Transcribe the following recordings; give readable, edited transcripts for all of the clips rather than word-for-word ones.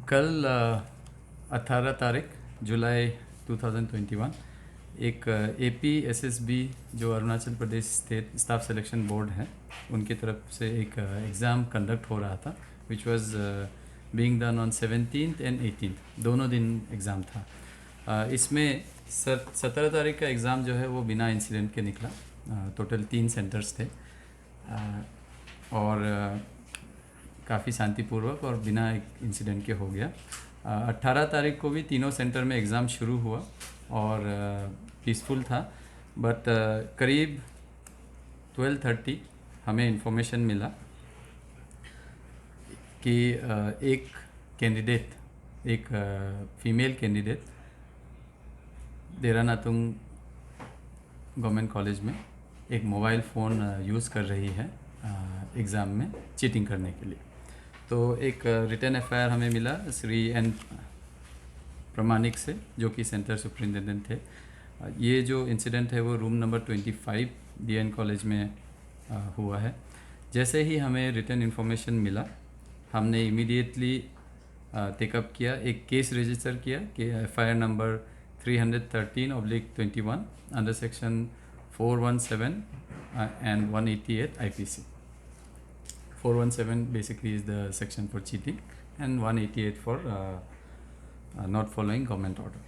कल 18 तारीख जुलाई 2021 एक APSSB जो Arunachal Pradesh state staff selection board है उनकी तरफ से एक एग्ज़ाम कंडक्ट हो रहा था which was being done on 17th and 18th, दोनों दिन एग्ज़ाम था। इसमें 17 तारीख का एग्ज़ाम जो है वो बिना इंसिडेंट के निकला। टोटल 3 सेंटर्स थे और काफ़ी शांतिपूर्वक और बिना एक इंसिडेंट के हो गया। 18 तारीख को भी तीनों सेंटर में एग्ज़ाम शुरू हुआ और पीसफुल था, बट करीब 12:30 हमें इंफॉर्मेशन मिला कि एक कैंडिडेट, एक फीमेल कैंडिडेट देरानातुंग गवर्नमेंट कॉलेज में एक मोबाइल फ़ोन यूज़ कर रही है एग्ज़ाम में चीटिंग करने के लिए। तो एक रिटन FIR हमें मिला श्री N प्रमाणिक से, जो कि सेंटर सुपरिटेंडेंट थे। ये जो इंसिडेंट है वो रूम नंबर 25 DN कॉलेज में हुआ है। जैसे ही हमें रिटन इन्फॉर्मेशन मिला, हमने इमीडिएटली टेकअप किया, एक केस रजिस्टर किया कि FIR number 313/21 under section 417 and 188 IPC। 417 basically is the section for cheating and 188 for not following government order।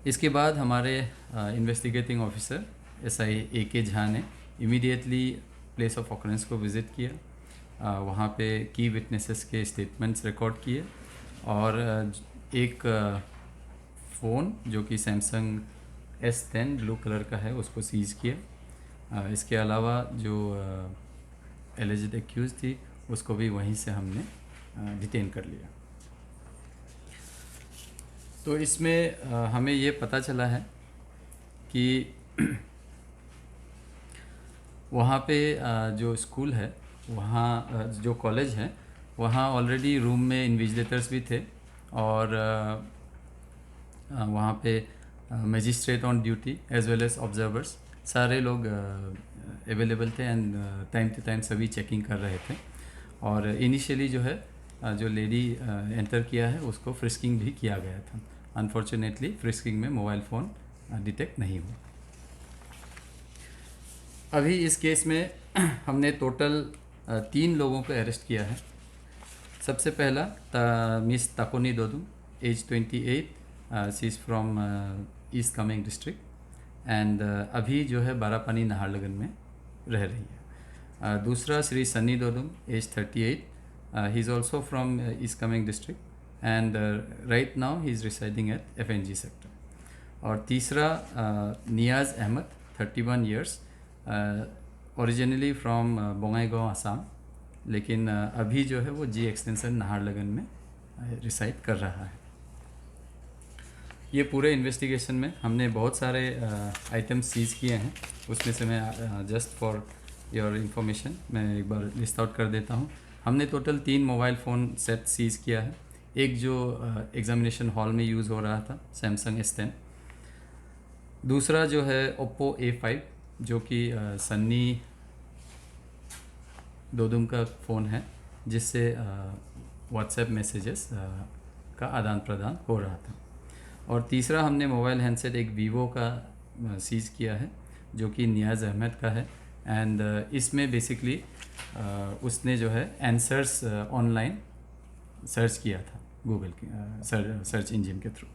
इसके बाद हमारे investigating officer SI AK Jha ने इमीडिएटली प्लेस ऑफ ऑकरेंस को विज़िट किया। वहाँ पे की विटनेसेस के स्टेटमेंट्स रिकॉर्ड किए और एक फ़ोन जो कि सैमसंग S10 ब्लू कलर का है उसको सीज़ किया। इसके अलावा जो एलिजिड एक्यूज थी उसको भी वहीं से हमने डिटेन कर लिया। तो इसमें हमें ये पता चला है कि वहाँ पे जो स्कूल है, वहाँ जो कॉलेज है, वहाँ ऑलरेडी रूम में इन्विजिलेटर्स भी थे और वहाँ पे magistrate on duty as well as observers सारे लोग अवेलेबल थे एंड टाइम टू टाइम सभी चेकिंग कर रहे थे। और इनिशियली जो है जो लेडी एंटर किया है उसको फ्रिस्किंग भी किया गया था। अनफॉर्चुनेटली फ्रिस्किंग में मोबाइल फ़ोन डिटेक्ट नहीं हुआ। अभी इस केस में हमने टोटल 3 लोगों को अरेस्ट किया है। सबसे पहला miss Takoni Dodum, age 28, she is from East Kameng district and अभी जो है बारापानी नाहरलगुन में रह रही है। दूसरा Shri Sunny Dodum, age 38, he is also from East Kameng district and right now he is residing at FNG sector. और तीसरा Niyaz Ahmad, 31 years, originally from Bongaigaon Assam, लेकिन अभी जो है वो G एक्सटेंशन नाहरलगुन में रिसाइड कर रहा है। ये पूरे इन्वेस्टिगेशन में हमने बहुत सारे आइटम्स सीज़ किए हैं। उसमें से मैं जस्ट फॉर योर इंफॉर्मेशन मैं एक बार लिस्ट आउट कर देता हूँ। हमने total 3 mobile phone set seize किया है। एक जो एग्ज़ामिनेशन हॉल में यूज़ हो रहा था, सैमसंग S10। दूसरा जो है Oppo A5 जो कि सन्नी दोदुम का फ़ोन है, जिससे व्हाट्सएप मैसेजेस का आदान प्रदान हो रहा था। और तीसरा हमने मोबाइल हैंडसेट एक वीवो का सीज़ किया है जो कि नियाज़ अहमद का है एंड इसमें बेसिकली उसने जो है आंसर्स ऑनलाइन सर्च किया था गूगल के सर्च इंजन के थ्रू।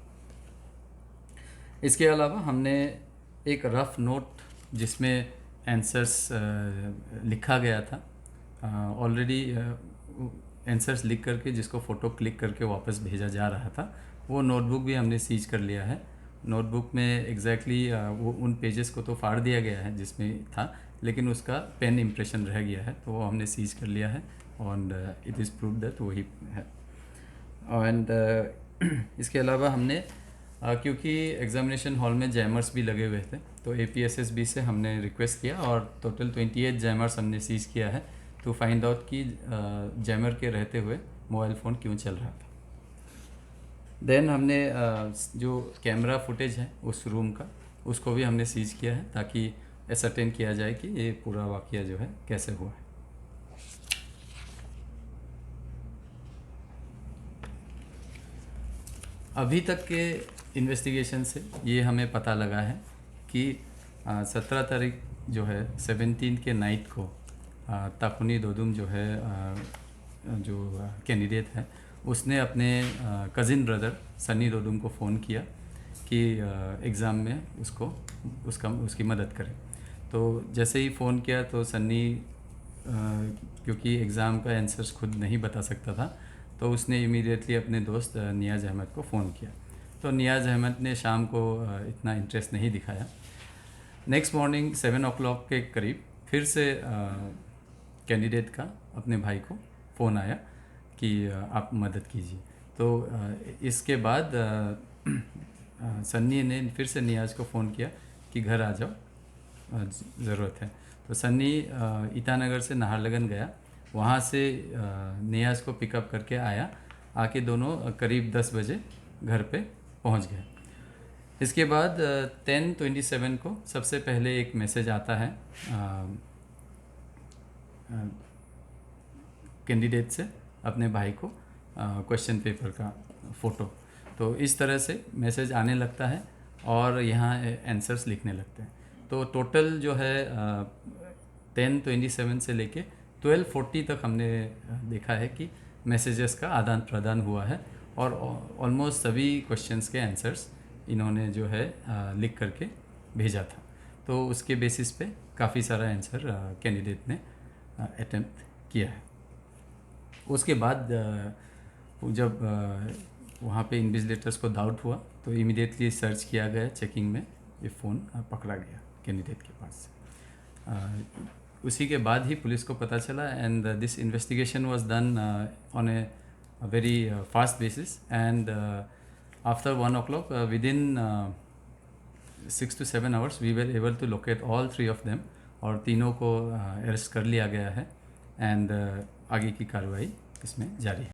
इसके अलावा हमने एक रफ़ नोट जिसमें आंसर्स लिखा गया था, ऑलरेडी आंसर्स लिख करके जिसको फ़ोटो क्लिक करके वापस भेजा जा रहा था, वो नोटबुक भी हमने सीज कर लिया है। नोटबुक में एग्जैक्टली वो उन पेजेस को तो फाड़ दिया गया है जिसमें था, लेकिन उसका पेन इम्प्रेशन रह गया है, तो वो हमने सीज कर लिया है और इट इज़ प्रूव दैट वही है। एंड इसके अलावा हमने क्योंकि एग्ज़ामिनेशन हॉल में जैमर्स भी लगे हुए थे, तो APSSB से हमने रिक्वेस्ट किया और टोटल 28 जैमर्स हमने सीज किया है टू फाइंड आउट कि जैमर के रहते हुए मोबाइल फ़ोन क्यों चल रहा था। देन हमने जो कैमरा फुटेज है उस रूम का, उसको भी हमने सीज किया है ताकि एसर्टेन किया जाए कि ये पूरा वाक़या जो है कैसे हुआ है। अभी तक के इन्वेस्टिगेशन से ये हमें पता लगा है कि 17 तारीख जो है 17 के नाइट को ताकुनी दोदुम जो है जो कैंडिडेट है उसने अपने कज़िन ब्रदर सन्नी दोदुम को फ़ोन किया कि एग्ज़ाम में उसकी मदद करें। तो जैसे ही फ़ोन किया तो सन्नी क्योंकि एग्ज़ाम का आंसर्स खुद नहीं बता सकता था तो उसने इमीडिएटली अपने दोस्त नियाज़ अहमद को फ़ोन किया। तो नियाज़ अहमद ने शाम को इतना इंटरेस्ट नहीं दिखाया। नेक्स्ट मॉर्निंग 7 o'clock के करीब फिर से कैंडिडेट का अपने भाई को फ़ोन आया कि आप मदद कीजिए। तो इसके बाद सन्नी ने फिर से नियाज़ को फ़ोन किया कि घर आ जाओ, ज़रूरत है। तो सन्नी ईटानगर से नाहरलगुन गया, वहाँ से नियाज़ को पिकअप करके आया, आके दोनों करीब 10 बजे घर पे पहुँच गए। इसके बाद 10:27 को सबसे पहले एक मैसेज आता है कैंडिडेट से अपने भाई को क्वेश्चन पेपर का फ़ोटो। तो इस तरह से मैसेज आने लगता है और यहाँ आंसर्स लिखने लगते हैं। तो टोटल जो है 10:27 से लेके 12:40 तक हमने देखा है कि मैसेजेस का आदान प्रदान हुआ है और ऑलमोस्ट सभी क्वेश्चंस के आंसर्स इन्होंने जो है लिख करके भेजा था। तो उसके बेसिस पे काफ़ी सारा आंसर कैंडिडेट ने अटेम्प्ट किया है। उसके बाद जब वहाँ पे इन्विजिलेटर्स को डाउट हुआ तो इमीडिएटली सर्च किया गया, चेकिंग में ये फ़ोन पकड़ा गया कैंडिडेट के पास से। उसी के बाद ही पुलिस को पता चला and this investigation was done on a very fast basis and after 1 o'clock within 6 to 7 hours we were able to locate all 3 of them और तीनों को अरेस्ट कर लिया गया है एंड आगे की कार्रवाई इसमें जारी है।